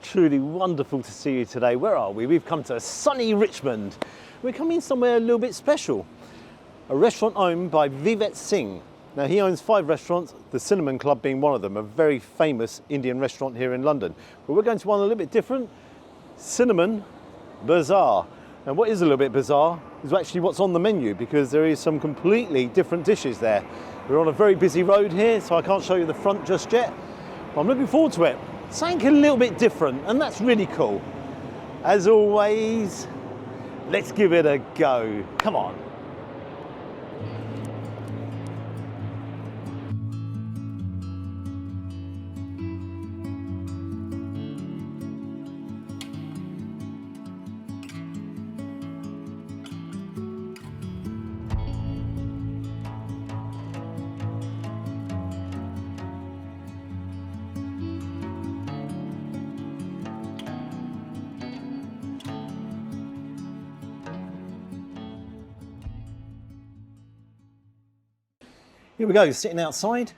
truly wonderful to see you today. Where are we? We've come to sunny Richmond. We're coming somewhere a little bit special. A restaurant owned by Vivet Singh. Now he owns 5 restaurants, the Cinammon Club being one of them, a very famous Indian restaurant here in London. But we're going to one a little bit different, Cinammon Bazaar. And what is a little bit bizarre is actually what's on the menu, because there is some completely different dishes there. We're on a very busy road here, so I can't show you the front just yet. But I'm looking forward to it. Something a little bit different, and that's really cool. As always, let's give it a go. Come on. Here we go, sitting outside.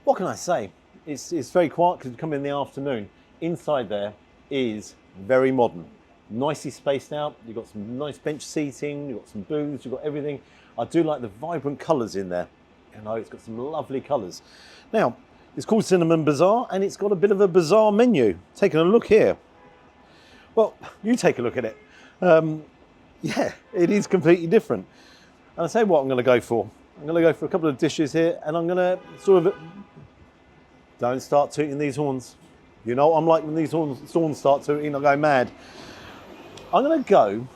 What can I say? It's very quiet because we come in the afternoon. Inside there is very modern, nicely spaced out. You've got some nice bench seating, you've got some booths, you've got everything. I do like the vibrant colours in there. You know, it's got some lovely colours. Now, it's called Cinammon Bazaar, and it's got a bit of a bizarre menu. Taking a look here. Well, you take a look at it. Yeah, it is completely different. And I'll tell you what I'm going to go for. I'm going to go for a couple of dishes here, and I'm going to sort of... Don't start tooting these horns. You know what I'm like when these horns start tooting, I go mad. I'm going to go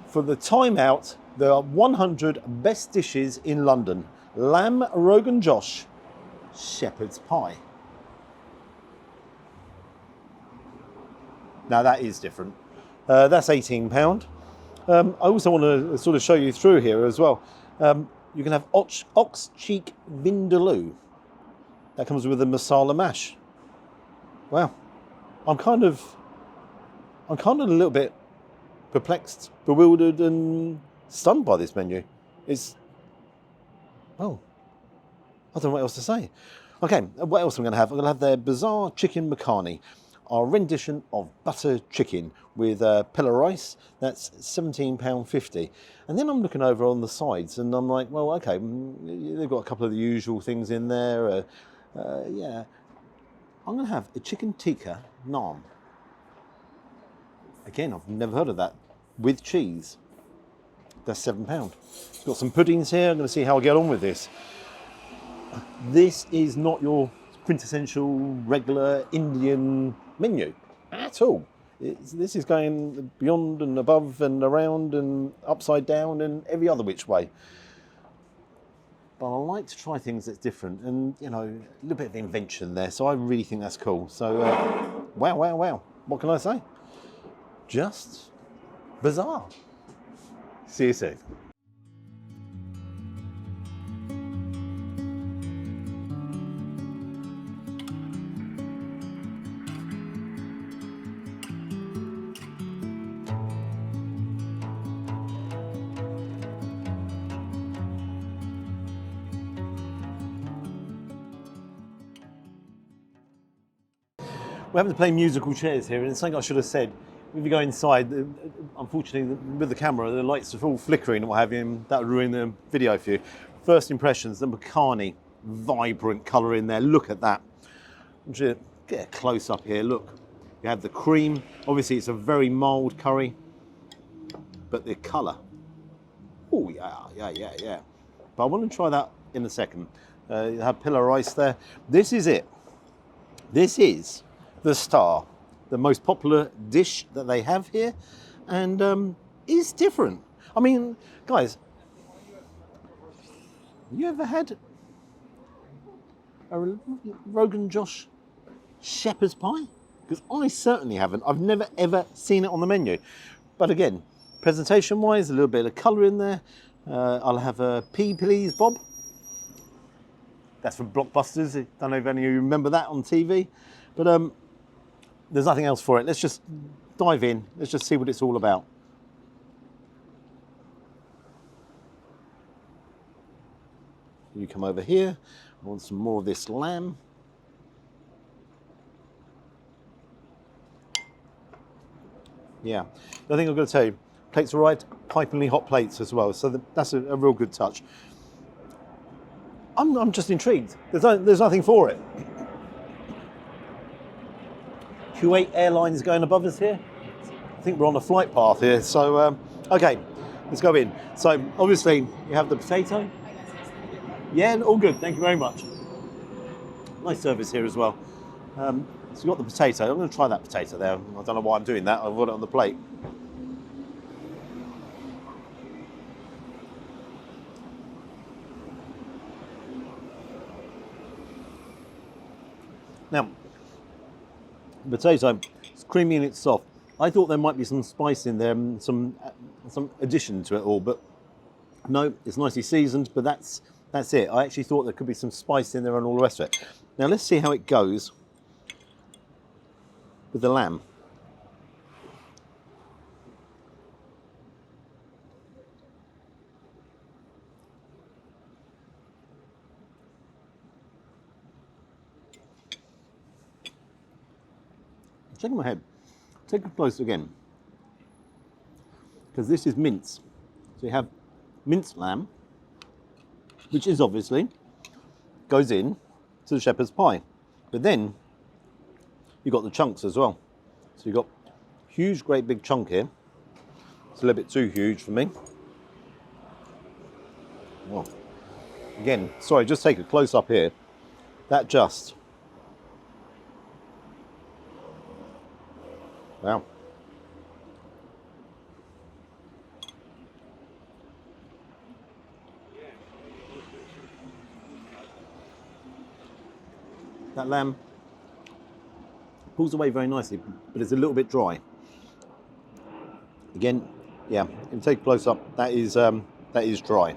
for the timeout, the 100 best dishes in London. Lamb Rogan Josh, shepherd's pie. Now that is different. That's £18. I also want to sort of show you through here as well. You can have ox cheek vindaloo. That comes with a masala mash. Wow, I'm kind of a little bit perplexed, bewildered, and stunned by this menu. Well, I don't know what else to say. Okay, what else am I going to have? I'm going to have their Bazar chicken makhani, our rendition of butter chicken with pilla rice. That's £17.50. And then I'm looking over on the sides and I'm like, well, okay, they've got a couple of the usual things in there. Yeah, I'm going to have a chicken tikka naan. Again, I've never heard of that, with cheese. That's £7. Got some puddings here. I'm going to see how I get on with this. This is not your quintessential regular Indian menu at all. This is going beyond and above and around and upside down and every other which way. But I like to try things that's different, and you know, a little bit of invention there. So I really think that's cool. So wow, wow, wow. What can I say? Just bizarre. See you soon. We're having to play musical chairs here, and it's something I should have said. If you go inside, unfortunately with the camera, the lights are all flickering and what have you, and that would ruin the video for you. First impressions, the makhani, vibrant colour in there, look at that. I'm just gonna get a close up here, look. You have the cream, obviously it's a very mild curry, but the colour, oh yeah. But I want to try that in a second. You have pilla rice there. This is it. This is the star, the most popular dish that they have here, and is different. I mean, guys, you ever had a Rogan Josh shepherd's pie? Because I certainly haven't. I've never ever seen it on the menu. But again, presentation wise, a little bit of colour in there. I'll have a pea please Bob. That's from Blockbusters. I don't know if any of you remember that on TV. But there's nothing else for it. Let's just dive in. Let's just see what it's all about. You come over here. I want some more of this lamb. Yeah. The other thing I've got to tell you, plates are right, pipingly hot plates as well. So that's a real good touch. I'm just intrigued. There's nothing for it. Kuwait Airlines going above us here. I think we're on a flight path here. So, okay, let's go in. So, obviously, you have the potato. Yeah, all good. Thank you very much. Nice service here as well. So, you've got the potato. I'm going to try that potato there. I don't know why I'm doing that. I've got it on the plate. Now, the potato, it's creamy and it's soft. I thought there might be some spice in there, some addition to it all, but no, it's nicely seasoned, but that's it. I actually thought there could be some spice in there and all the rest of it. Now let's see how it goes with the lamb. Check my head. Take a close again, because this is mince. So you have minced lamb, which is obviously goes in to the shepherd's pie, but then you've got the chunks as well. So you've got huge, great big chunk here. It's a little bit too huge for me. Oh. Again, sorry, just take a close up here. That just, wow. That lamb pulls away very nicely, but it's a little bit dry. Again, yeah, you can take a close up. That is dry.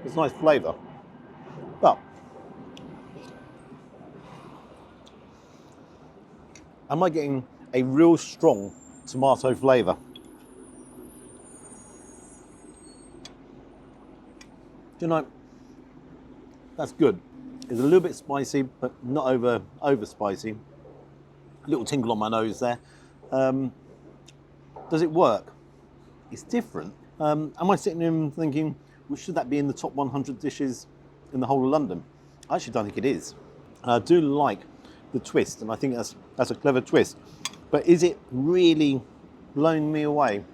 It's nice flavour, but am I getting a real strong tomato flavour? Do you know? That's good. It's a little bit spicy, but not over spicy. A little tingle on my nose there. Does it work? It's different. Am I sitting here thinking, well, should that be in the top 100 dishes in the whole of London? I actually don't think it is. I do like the twist, and I think that's a clever twist. But is it really blowing me away?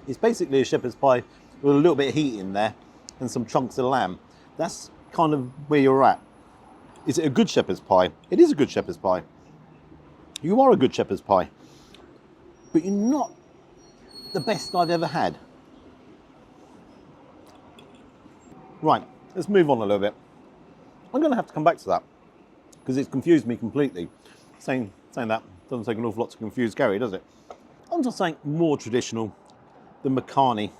It's basically a shepherd's pie with a little bit of heat in there and some chunks of lamb. That's kind of where you're at. Is it a good shepherd's pie? It is a good shepherd's pie. You are a good shepherd's pie. But you're not the best I've ever had. Right, let's move on a little bit. I'm going to have to come back to that because it's confused me completely. Saying that doesn't take an awful lot to confuse Gary, does it? I'm just saying more traditional than Makhani.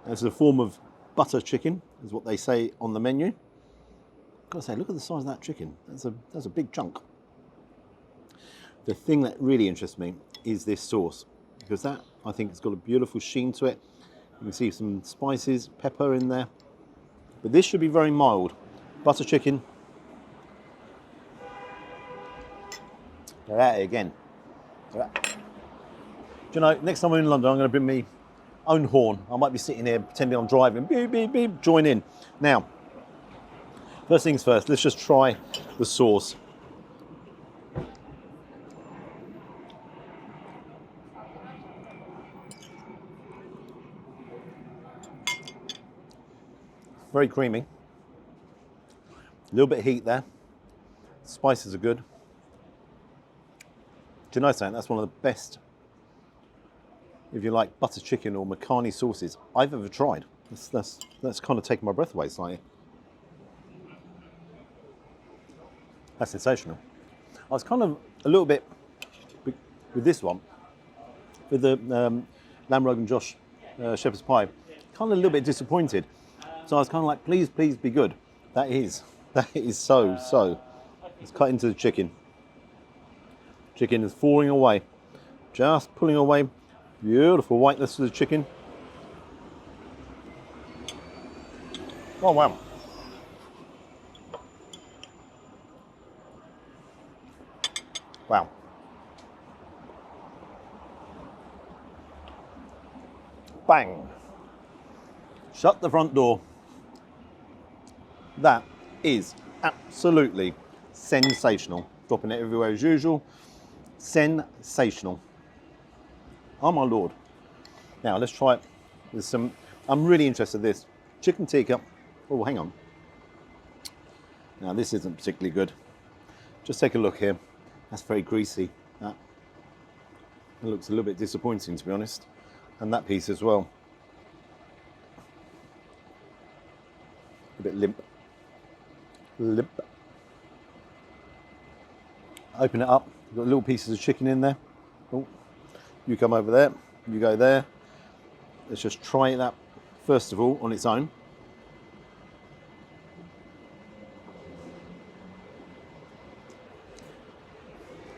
It's a form of butter chicken, is what they say on the menu. I've got to say, look at the size of that chicken. That's a big chunk. The thing that really interests me is this sauce, because that, I think, has got a beautiful sheen to it. You can see some spices, pepper in there. But this should be very mild. Butter chicken. They're at it again. Do you know, next time I'm in London, I'm going to bring me own horn. I might be sitting here pretending I'm driving. Beep, beep, beep, join in. Now, first things first, let's just try the sauce. Very creamy. A little bit of heat there. Spices are good. Do you know something? That's one of the best, if you like, butter chicken or Makhani sauces I've ever tried. That's kind of taken my breath away slightly. That's sensational. I was kind of a little bit with this one, with the lamb Rogan Josh shepherd's pie, kind of a little bit disappointed. So I was kind of like, please be good. That is so. Let's cut into the chicken. Chicken is falling away, just pulling away. Beautiful whiteness of the chicken. Oh wow. Wow. Bang. Shut the front door. That is absolutely sensational. Dropping it everywhere as usual. Sensational. Oh my Lord. Now let's try it with some, I'm really interested in this. Chicken tikka. Oh, hang on. Now this isn't particularly good. Just take a look here. That's very greasy. That looks a little bit disappointing, to be honest. And that piece as well. A bit limp. Limp. Open it up. You've got little pieces of chicken in there. Oh, you come over there. You go there. Let's just try that first of all on its own.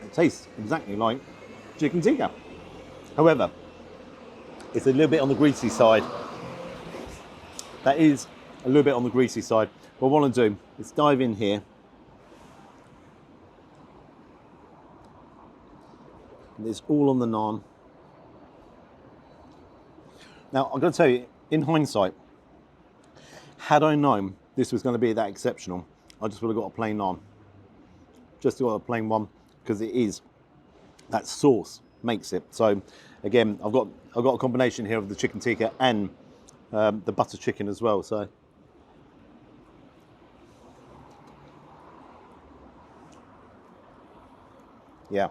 It tastes exactly like chicken tikka. However, it's a little bit on the greasy side. That is a little bit on the greasy side. What I want to do is dive in here. And it's all on the naan. Now, I'm going to tell you, in hindsight, had I known this was going to be that exceptional, I just would have got a plain naan. Just got a plain one, because it is, that sauce makes it. So, again, I've got a combination here of the chicken tikka and the butter chicken as well. So, yeah.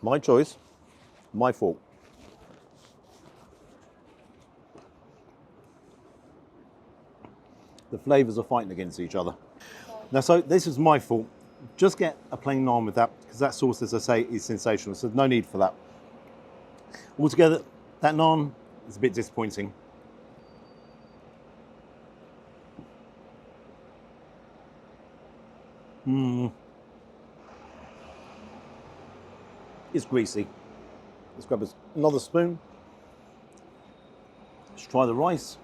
My choice, my fault. The flavours are fighting against each other. Now, so this is my fault. Just get a plain naan with that, because that sauce, as I say, is sensational. So no need for that. Altogether, that naan is a bit disappointing. It's greasy. Let's grab another spoon. Let's try the rice.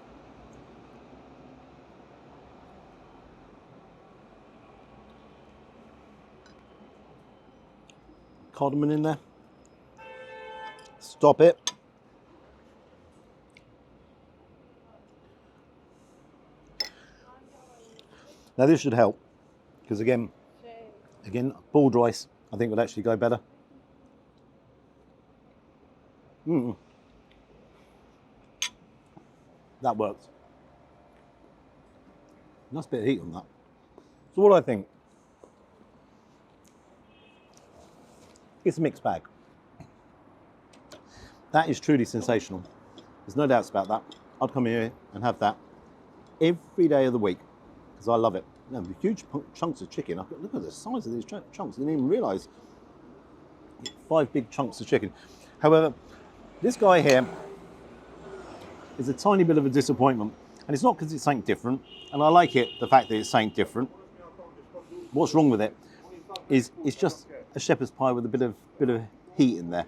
Cardamom in there. Stop it. Now this should help, because again, boiled rice I think would actually go better. That works. Nice bit of heat on that. So what do I think? It's a mixed bag. That is truly sensational. There's no doubts about that. I'd come here and have that every day of the week, because I love it. You know, the huge chunks of chicken. Look at the size of these chunks. I didn't even realise. 5 big chunks of chicken. However, this guy here is a tiny bit of a disappointment. And it's not because it's something different. And I like it, the fact that it's something different. What's wrong with it is it's just a shepherd's pie with a bit of heat in there.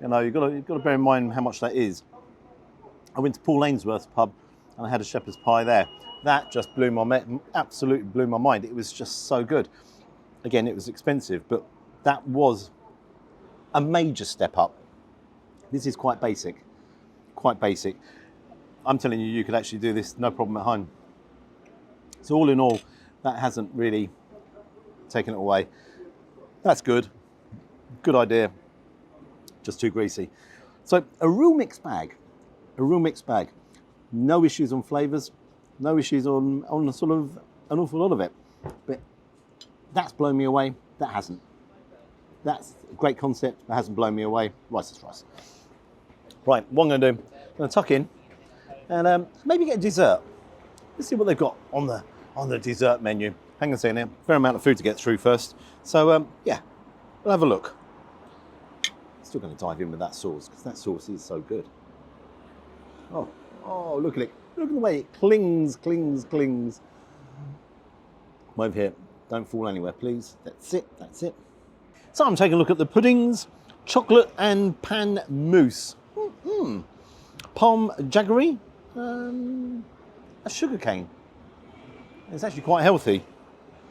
You know, you've got to bear in mind how much that is. I went to Paul Ainsworth's pub and I had a shepherd's pie there. That just absolutely blew my mind. It was just so good. Again, it was expensive, but that was a major step up. This is quite basic. Quite basic. I'm telling you, you could actually do this no problem at home. So all in all, that hasn't really taken it away. That's good. Good idea. Just too greasy. So a real mixed bag. A real mixed bag. No issues on flavours. No issues on sort of an awful lot of it. But that's blown me away. That hasn't. That's a great concept. That hasn't blown me away. Rice is rice. Right, what I'm going to do, I'm going to tuck in and maybe get a dessert. Let's see what they've got on the dessert menu. Hang on a second here. Fair amount of food to get through first. So, yeah, we'll have a look. Still going to dive in with that sauce, because that sauce is so good. Oh, look at it. Look at the way it clings. Come over here. Don't fall anywhere, please. That's it. So I'm taking a look at the puddings. Chocolate and pan mousse. Palm jaggery. A sugar cane. It's actually quite healthy.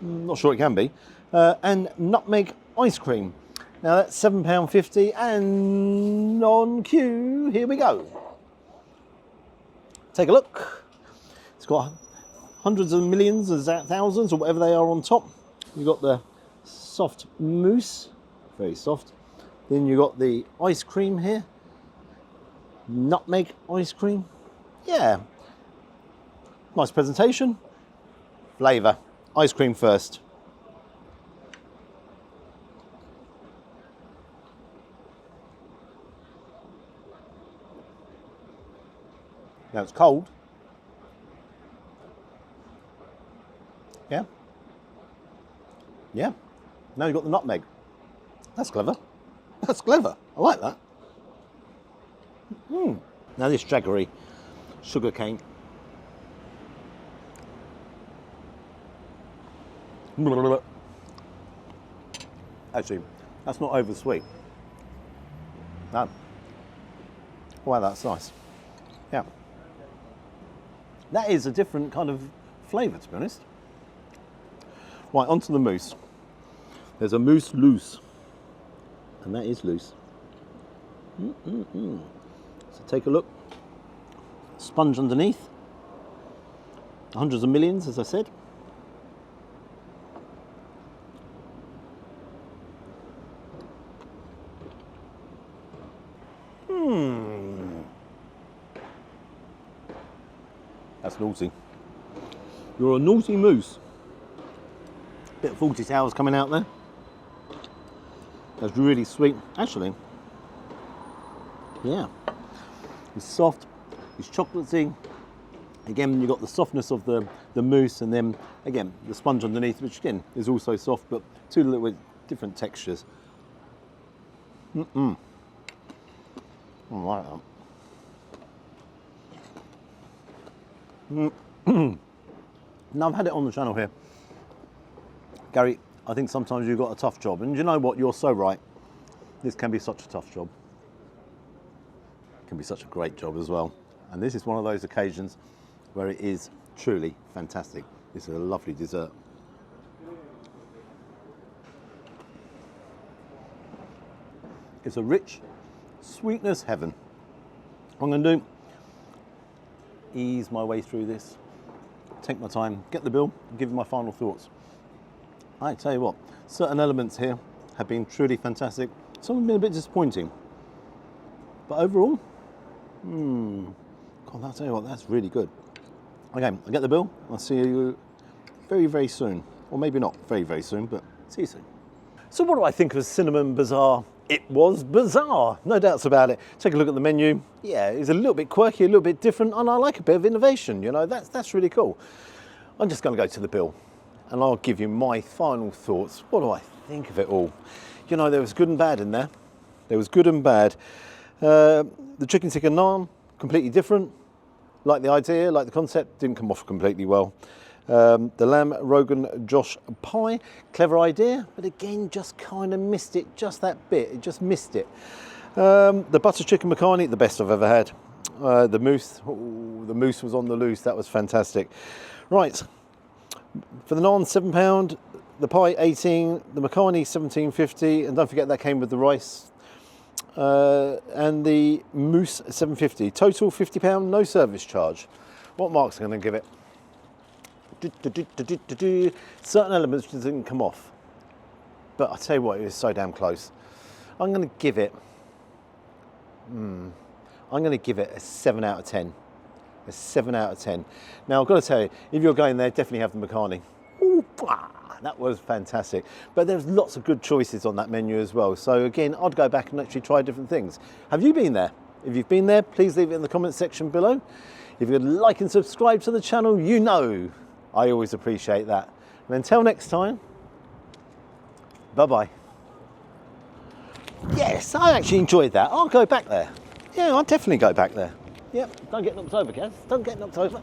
Not sure it can be. And nutmeg ice cream. Now that's £7.50 and on cue, here we go. Take a look. It's got hundreds of millions, or thousands, or whatever they are on top. You've got the soft mousse, very soft. Then you've got the ice cream here. Nutmeg ice cream. Yeah. Nice presentation. Flavour. Ice cream first. Now it's cold. Yeah. Yeah. Now you've got the nutmeg. That's clever. That's clever. I like that. Now this jaggery sugar cane. Actually, that's not over sweet. No. Wow, that's nice. Yeah. That is a different kind of flavour, to be honest. Right, onto the mousse. There's a mousse loose. And that is loose. So take a look. Sponge underneath. Hundreds of millions, as I said. That's naughty. You're a naughty mousse. Bit of 40 towers coming out there. That's really sweet. Actually, yeah. It's soft, it's chocolatey. Again, you've got the softness of the mousse, and then, again, the sponge underneath, which again is also soft, but two little bit different textures. I like that. Now, I've had it on the channel here. Gary, I think sometimes you've got a tough job, and you know what, you're so right. This can be such a tough job. It can be such a great job as well. And this is one of those occasions where it is truly fantastic. This is a lovely dessert. It's a rich sweetness heaven. What I'm going to do, ease my way through this, take my time, get the bill, and give you my final thoughts. I tell you what, certain elements here have been truly fantastic. Some have been a bit disappointing. But overall, God, I'll tell you what, that's really good. Okay, I'll get the bill. I'll see you very, very soon. Or maybe not very, very soon, but see you soon. So what do I think of Cinammon Bazaar? It was bizarre, no doubts about it. Take a look at the menu. Yeah, it's a little bit quirky, a little bit different, and I like a bit of innovation, you know, that's really cool. I'm just going to go to the bill, and I'll give you my final thoughts. What do I think of it all? You know, there was good and bad in there. There was good and bad. The chicken tikka naan, completely different. Like the idea, like the concept, didn't come off completely well. The lamb Rogan Josh pie, clever idea, but again, just kind of missed it, just that bit, it just missed it. The butter chicken makhani, the best I've ever had. The mousse was on the loose, that was fantastic. Right, for the naan, £7, the pie 18, the makhani 17.50, and don't forget that came with the rice. And the mousse 7.50, total £50, no service charge. What marks am I going to give it? Certain elements just didn't come off, but I tell you what, it was so damn close. I'm going to give it a 7 out of 10. A 7 out of 10. Now I've got to tell you, if you're going there, definitely have the makhani. Ooh, that was fantastic. But there's lots of good choices on that menu as well. So again, I'd go back and actually try different things. Have you been there? If you've been there, please leave it in the comment section below. If you'd like and subscribe to the channel, you know I always appreciate that. And until next time, bye-bye. Yes, I actually enjoyed that. I'll go back there. Yeah, I'll definitely go back there. Yep, don't get knocked over, Kaz. Don't get knocked over.